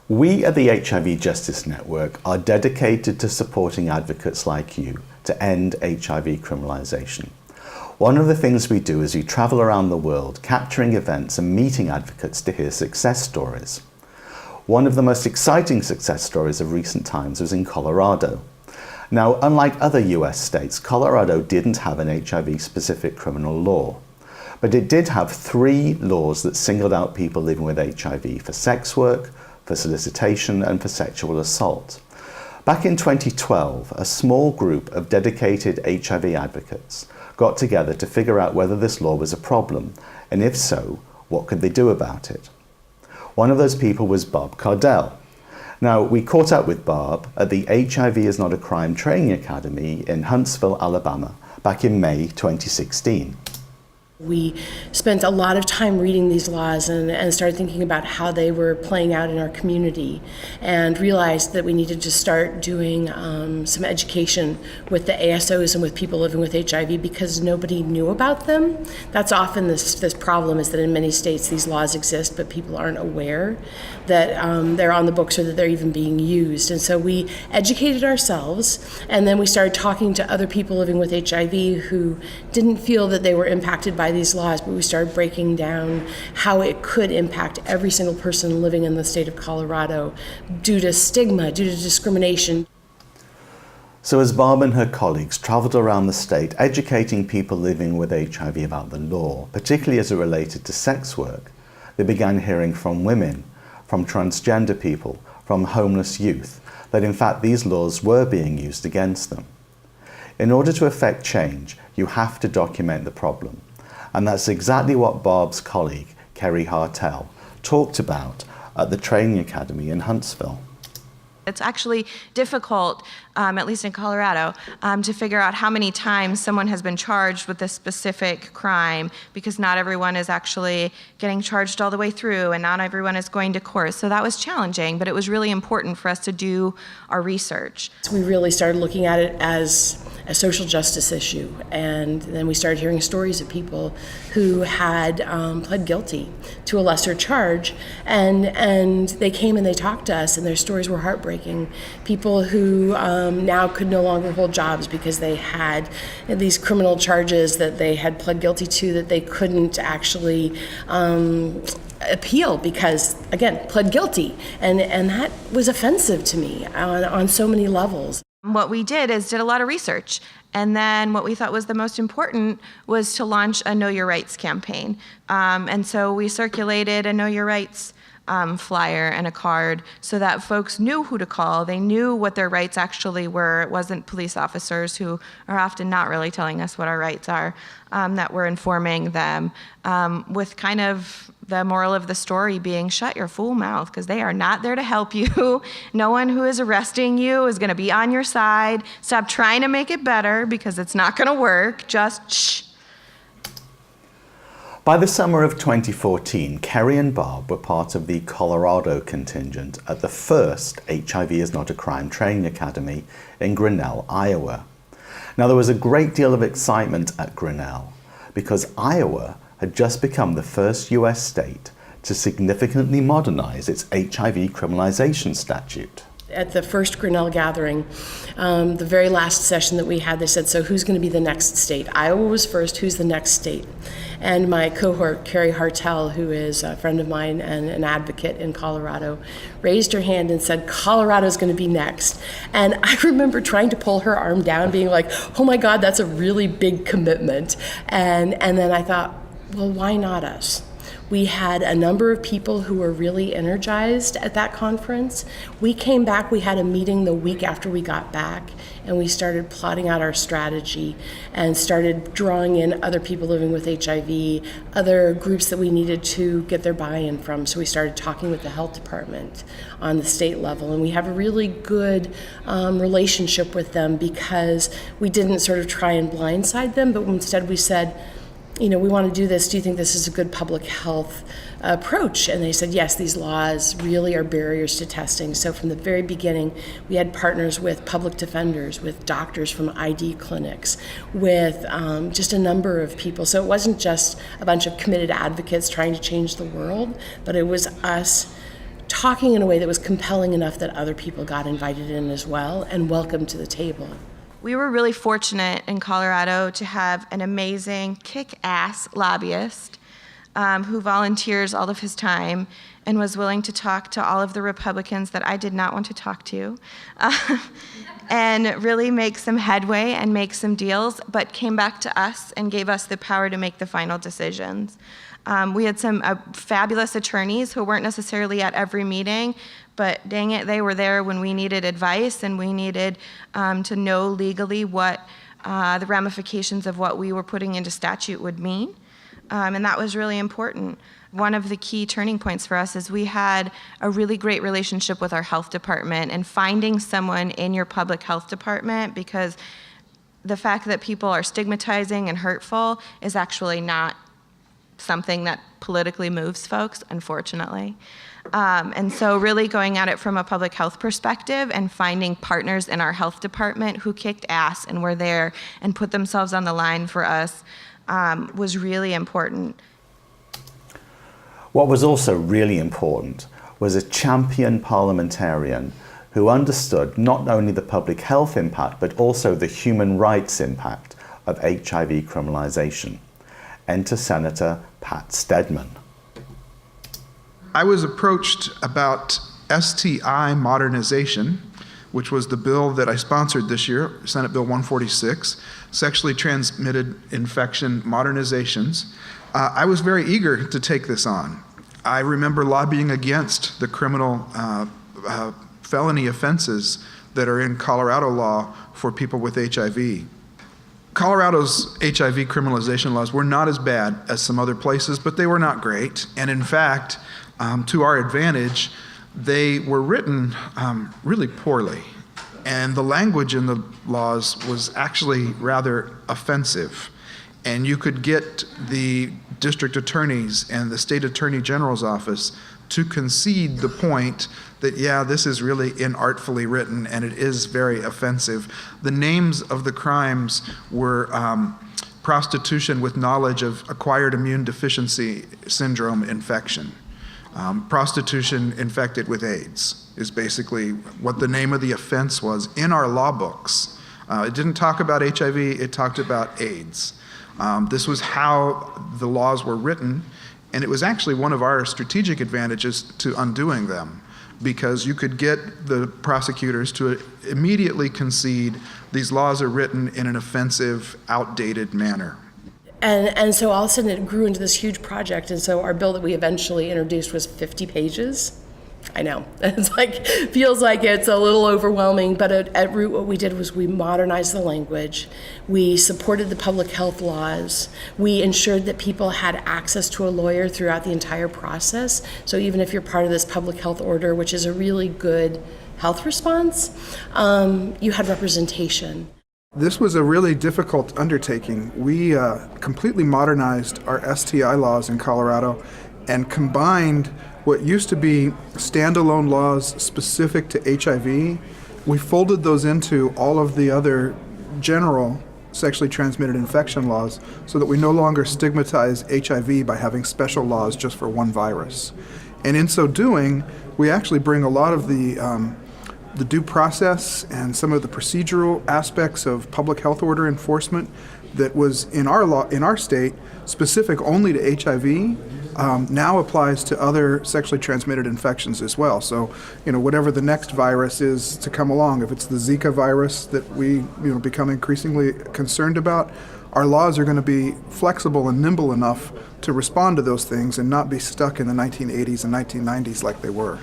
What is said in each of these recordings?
We at the HIV Justice Network are dedicated to supporting advocates like you to end HIV criminalisation. One of the things we do is we travel around the world capturing events and meeting advocates to hear success stories. One of the most exciting success stories of recent times was in Colorado. Now, unlike other US states, Colorado didn't have an HIV-specific criminal law, but it did have 3 laws that singled out people living with HIV for sex work, for solicitation, and for sexual assault. Back in 2012, a small group of dedicated HIV advocates got together to figure out whether this law was a problem, and if so, what could they do about it? One of those people was Barb Cardell. Now, we caught up with Barb at the HIV is Not a Crime Training Academy in Huntsville, Alabama, back in May 2016. We spent a lot of time reading these laws and started thinking about how they were playing out in our community, and realized that we needed to start doing some education with the ASOs and with people living with HIV because nobody knew about them. That's often this problem, is that in many states these laws exist, but people aren't aware that they're on the books or that they're even being used. And so we educated ourselves, and then we started talking to other people living with HIV who didn't feel that they were impacted by these laws, but we started breaking down how it could impact every single person living in the state of Colorado due to stigma, due to discrimination. So as Barb and her colleagues traveled around the state educating people living with HIV about the law, particularly as it related to sex work, they began hearing from women, from transgender people, from homeless youth, that in fact these laws were being used against them. In order to effect change, you have to document the problem. And that's exactly what Barb's colleague, Kerry Hartel, talked about at the Training Academy in Huntsville. It's actually difficult, at least in Colorado, to figure out how many times someone has been charged with a specific crime, because not everyone is actually getting charged all the way through, and not everyone is going to court. So that was challenging, but it was really important for us to do our research. So we really started looking at it as a social justice issue, and then we started hearing stories of people who had pled guilty to a lesser charge, and they came and they talked to us, and their stories were heartbreaking. People who now could no longer hold jobs because they had these criminal charges that they had pled guilty to that they couldn't actually appeal because, again, pled guilty. And that was offensive to me on so many levels. What we did is did a lot of research. And then what we thought was the most important was to launch a Know Your Rights campaign. And so we circulated a Know Your Rights flyer and a card so that folks knew who to call. They knew what their rights actually were. It wasn't police officers, who are often not really telling us what our rights are, that were informing them, with kind of the moral of the story being shut your fool mouth, because they are not there to help you. No one who is arresting you is going to be on your side. Stop trying to make it better, because it's not going to work. Just shh. By the summer of 2014, Kerry and Barb were part of the Colorado contingent at the first HIV is Not a Crime Training Academy in Grinnell, Iowa. Now, there was a great deal of excitement at Grinnell because Iowa had just become the first US state to significantly modernize its HIV criminalization statute. At the first Grinnell gathering, the very last session that we had, they said, so who's going to be the next state? Iowa was first, who's the next state? And my cohort, Kerry Hartel, who is a friend of mine and an advocate in Colorado, raised her hand and said, Colorado's going to be next. And I remember trying to pull her arm down, being like, oh my God, that's a really big commitment. And then I thought, well, why not us? We had a number of people who were really energized at that conference. We came back, we had a meeting the week after we got back, and we started plotting out our strategy and started drawing in other people living with HIV, other groups that we needed to get their buy-in from. So we started talking with the health department on the state level, and we have a really good relationship with them because we didn't sort of try and blindside them, but instead we said, you know, we want to do this. Do you think this is a good public health approach? And they said, yes, these laws really are barriers to testing. So from the very beginning, we had partners with public defenders, with doctors from ID clinics, with just a number of people. So it wasn't just a bunch of committed advocates trying to change the world, but it was us talking in a way that was compelling enough that other people got invited in as well and welcomed to the table. We were really fortunate in Colorado to have an amazing, kick-ass lobbyist who volunteers all of his time and was willing to talk to all of the Republicans that I did not want to talk to, and really make some headway and make some deals, but came back to us and gave us the power to make the final decisions. We had some fabulous attorneys who weren't necessarily at every meeting, but dang it, they were there when we needed advice and we needed to know legally what the ramifications of what we were putting into statute would mean. And that was really important. One of the key turning points for us is we had a really great relationship with our health department, and finding someone in your public health department, because the fact that people are stigmatizing and hurtful is actually not something that politically moves folks, unfortunately. And so really going at it from a public health perspective and finding partners in our health department who kicked ass and were there and put themselves on the line for us was really important. What was also really important was a champion parliamentarian who understood not only the public health impact, but also the human rights impact of HIV criminalization. Enter Senator Pat Stedman. I was approached about STI modernization, which was the bill that I sponsored this year, Senate Bill 146, Sexually Transmitted Infection Modernizations. I was very eager to take this on. I remember lobbying against the criminal felony offenses that are in Colorado law for people with HIV. Colorado's HIV criminalization laws were not as bad as some other places, but they were not great. And in fact, to our advantage, they were written really poorly. And the language in the laws was actually rather offensive. And you could get the district attorneys and the state attorney general's office to concede the point that, yeah, this is really inartfully written and it is very offensive. The names of the crimes were prostitution with knowledge of acquired immune deficiency syndrome infection. Prostitution infected with AIDS is basically what the name of the offense was in our law books. It didn't talk about HIV, it talked about AIDS. This was how the laws were written, and it was actually one of our strategic advantages to undoing them, because you could get the prosecutors to immediately concede these laws are written in an offensive, outdated manner. And so all of a sudden it grew into this huge project, and so our bill that we eventually introduced was 50 pages. I know, it's like, feels like it's a little overwhelming, but at root what we did was we modernized the language, we supported the public health laws, we ensured that people had access to a lawyer throughout the entire process. So even if you're part of this public health order, which is a really good health response, you had representation. This was a really difficult undertaking. We completely modernized our STI laws in Colorado and combined what used to be standalone laws specific to HIV. We folded those into all of the other general sexually transmitted infection laws so that we no longer stigmatize HIV by having special laws just for one virus. And in so doing, we actually bring a lot of the due process and some of the procedural aspects of public health order enforcement that was in our law, in our state, specific only to HIV, now applies to other sexually transmitted infections as well. So, whatever the next virus is to come along, if it's the Zika virus that we, become increasingly concerned about, our laws are going to be flexible and nimble enough to respond to those things and not be stuck in the 1980s and 1990s like they were.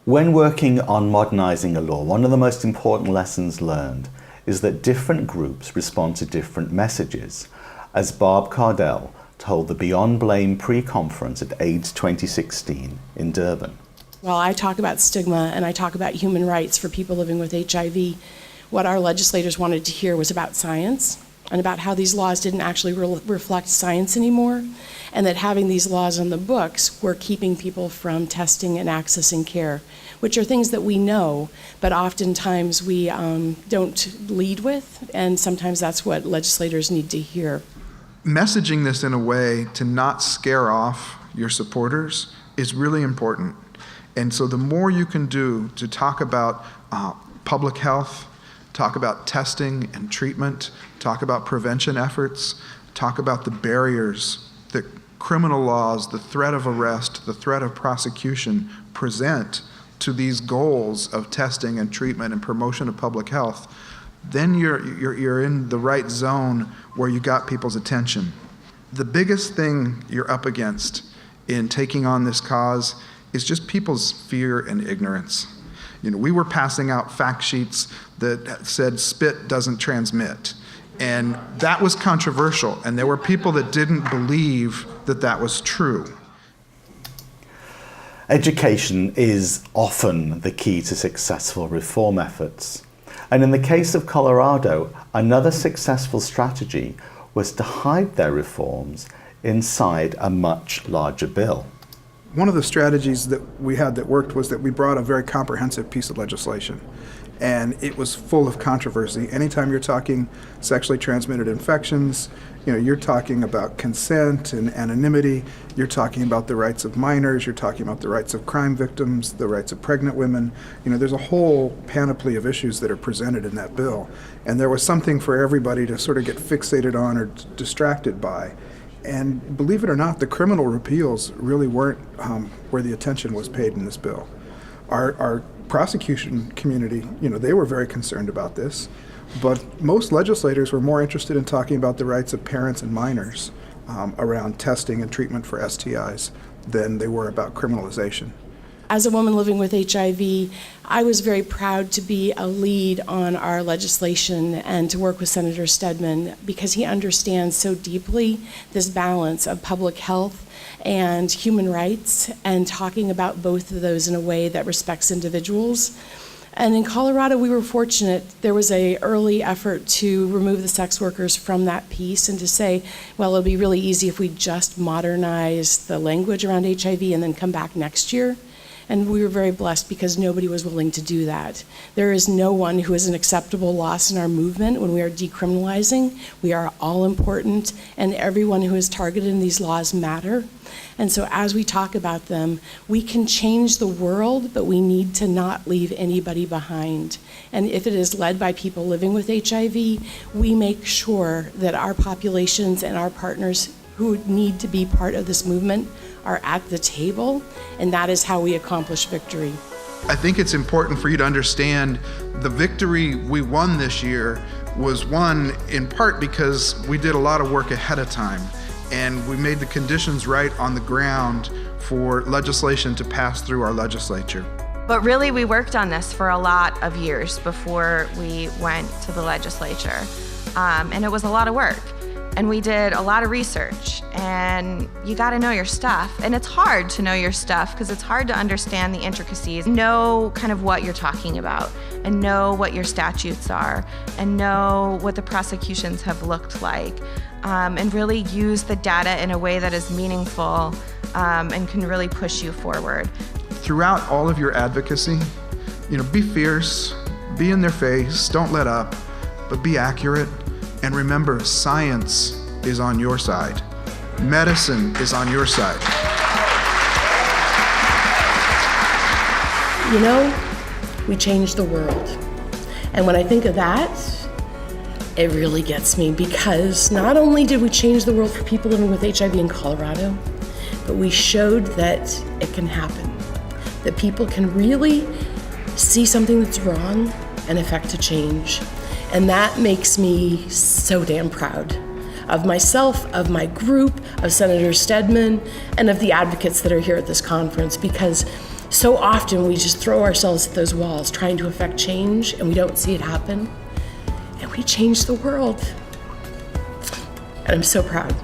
When working on modernizing a law, one of the most important lessons learned is that different groups respond to different messages, as Barb Cardell told the Beyond Blame pre-conference at AIDS 2016 in Durban. While I talk about stigma and I talk about human rights for people living with HIV, what our legislators wanted to hear was about science and about how these laws didn't actually reflect science anymore, and that having these laws on the books were keeping people from testing and accessing care, which are things that we know, but oftentimes we don't lead with, and sometimes that's what legislators need to hear. Messaging this in a way to not scare off your supporters is really important. And so the more you can do to talk about public health, talk about testing and treatment, talk about prevention efforts, talk about the barriers that criminal laws, the threat of arrest, the threat of prosecution present to these goals of testing and treatment and promotion of public health, then you're in the right zone where you got people's attention. The biggest thing you're up against in taking on this cause is just people's fear and ignorance. You know, we were passing out fact sheets that said spit doesn't transmit. And that was controversial, and there were people that didn't believe that that was true. Education is often the key to successful reform efforts. And in the case of Colorado, another successful strategy was to hide their reforms inside a much larger bill. One of the strategies that we had that worked was that we brought a very comprehensive piece of legislation, and it was full of controversy. Anytime you're talking sexually transmitted infections, you know, you're talking about consent and anonymity, you're talking about the rights of minors, you're talking about the rights of crime victims, the rights of pregnant women. You know, there's a whole panoply of issues that are presented in that bill, and there was something for everybody to sort of get fixated on or distracted by. And believe it or not, the criminal repeals really weren't where the attention was paid in this bill. Our prosecution community, you know, they were very concerned about this, but most legislators were more interested in talking about the rights of parents and minors around testing and treatment for STIs than they were about criminalization. As a woman living with HIV, I was very proud to be a lead on our legislation and to work with Senator Stedman because he understands so deeply this balance of public health and human rights and talking about both of those in a way that respects individuals. And in Colorado, we were fortunate. There was an early effort to remove the sex workers from that piece and to say, well, it'll be really easy if we just modernize the language around HIV and then come back next year. And we were very blessed because nobody was willing to do that. There is no one who is an acceptable loss in our movement when we are decriminalizing. We are all important, and everyone who is targeted in these laws matter. And so as we talk about them, we can change the world, but we need to not leave anybody behind. And if it is led by people living with HIV, we make sure that our populations and our partners who need to be part of this movement are at the table, and that is how we accomplish victory. I think it's important for you to understand the victory we won this year was won in part because we did a lot of work ahead of time, and we made the conditions right on the ground for legislation to pass through our legislature. But really, we worked on this for a lot of years before we went to the legislature, and it was a lot of work. And we did a lot of research, and you got to know your stuff. And it's hard to know your stuff because it's hard to understand the intricacies, know kind of what you're talking about, and know what your statutes are, and know what the prosecutions have looked like, and really use the data in a way that is meaningful and can really push you forward. Throughout all of your advocacy, you know, be fierce, be in their face, don't let up, but be accurate. And remember, science is on your side. Medicine is on your side. You know, we changed the world. And when I think of that, it really gets me because not only did we change the world for people living with HIV in Colorado, but we showed that it can happen, that people can really see something that's wrong and effect a change. And that makes me so damn proud of myself, of my group, of Senator Stedman, and of the advocates that are here at this conference, because so often we just throw ourselves at those walls trying to affect change and we don't see it happen. And we changed the world. And I'm so proud.